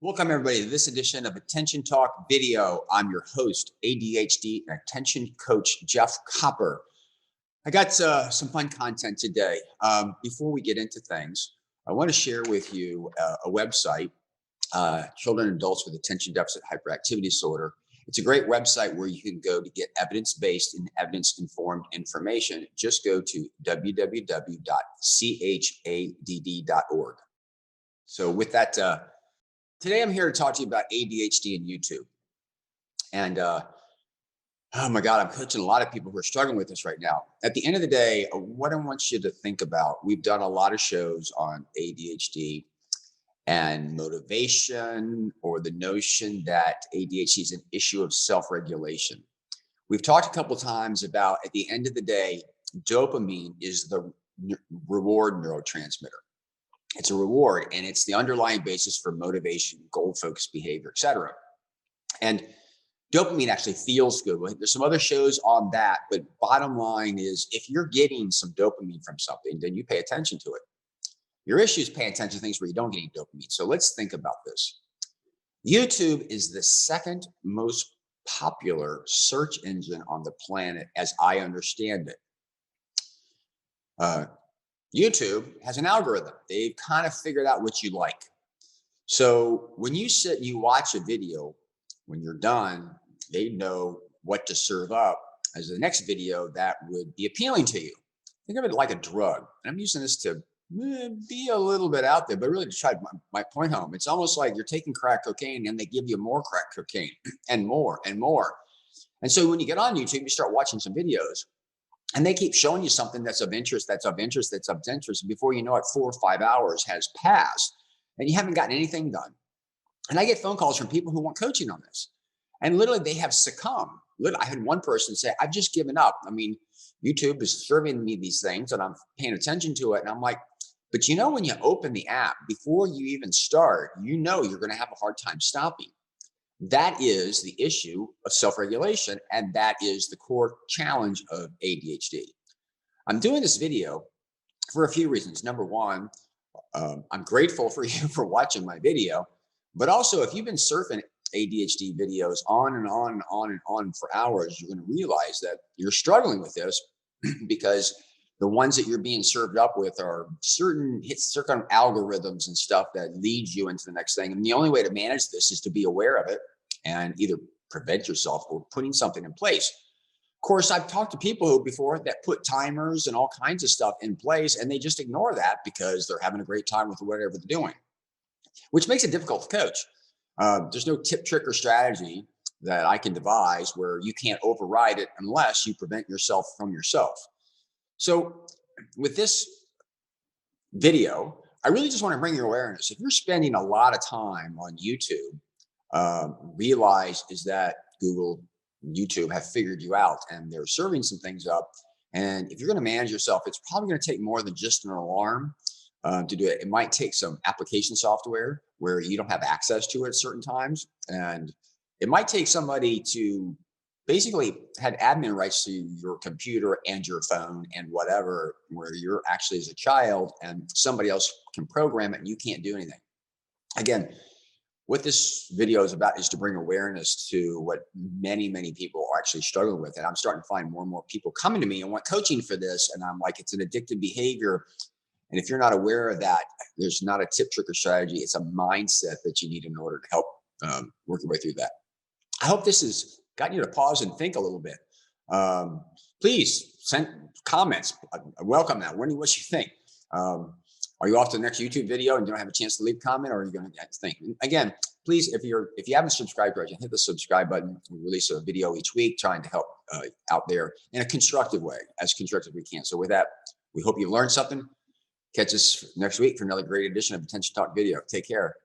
Welcome, everybody, to this edition of Attention Talk Video. I'm your host, ADHD and Attention Coach Jeff Copper. I got some fun content today. Before we get into things, I want to share with you a website, Children and Adults with Attention Deficit Hyperactivity Disorder. It's a great website where you can go to get evidence-based and evidence-informed information. Just go to www.chadd.org. So with that, today I'm here to talk to you about ADHD and YouTube. And oh my God, I'm coaching a lot of people who are struggling with this right now. At the end of the day, what I want you to think about, we've done a lot of shows on ADHD and motivation, or the notion that ADHD is an issue of self-regulation. We've talked a couple of times about, at the end of the day, dopamine is the reward neurotransmitter. It's a reward, and it's the underlying basis for motivation, goal-focused behavior, etc. And dopamine actually feels good. There's some other shows on that, but bottom line is, if you're getting some dopamine from something, then you pay attention to it. Your issue is paying attention to things where you don't get any dopamine. So let's think about this. YouTube is the second most popular search engine on the planet, as I understand it. YouTube has an algorithm. They've kind of figured out what you like. So when you sit and you watch a video, when you're done, they know what to serve up as the next video that would be appealing to you. Think of it like a drug. And I'm using this to be a little bit out there, but really to try my point home. It's almost like you're taking crack cocaine and they give you more crack cocaine and more and more. And so when you get on YouTube, you start watching some videos, and they keep showing you something that's of interest, that's of interest, that's of interest. And before you know it, 4 or 5 hours has passed and you haven't gotten anything done. And I get phone calls from people who want coaching on this. And literally they have succumbed. I had one person say, I've just given up. I mean, YouTube is serving me these things and I'm paying attention to it. And I'm like, but you know, when you open the app, before you even start, you know you're going to have a hard time stopping. That is the issue of self-regulation, and that is the core challenge of ADHD. I'm doing this video for a few reasons. Number one, I'm grateful for you for watching my video, but also if you've been surfing ADHD videos on and on and on and on for hours, you're going to realize that you're struggling with this because the ones that you're being served up with are certain algorithms and stuff that leads you into the next thing. And the only way to manage this is to be aware of it and either prevent yourself or putting something in place. Of course, I've talked to people before that put timers and all kinds of stuff in place, and they just ignore that because they're having a great time with whatever they're doing, which makes it difficult to coach. There's no tip, trick, or strategy that I can devise where you can't override it unless you prevent yourself from yourself. So with this video, I really just want to bring your awareness. If you're spending a lot of time on YouTube, realize is that Google, YouTube have figured you out and they're serving some things up. And if you're going to manage yourself, it's probably going to take more than just an alarm to do it. It might take some application software where you don't have access to it at certain times. And it might take somebody to basically had admin rights to your computer and your phone and whatever, where you're actually as a child and somebody else can program it and you can't do anything. Again, what this video is about is to bring awareness to what many, many people are actually struggling with. And I'm starting to find more and more people coming to me and want coaching for this. And I'm like, it's an addictive behavior. And if you're not aware of that, there's not a tip, trick, or strategy. It's a mindset that you need in order to help work your way through that. I hope this has gotten you to pause and think a little bit. Please send comments. I welcome that. What do you think? Are you off to the next YouTube video and you don't have a chance to leave a comment, or are you going to think? Again, please, if you haven't subscribed to us, hit the subscribe button. We release a video each week trying to help out there in a constructive way, as constructive as we can. So with that, we hope you learned something. Catch us next week for another great edition of Attention Talk Video. Take care.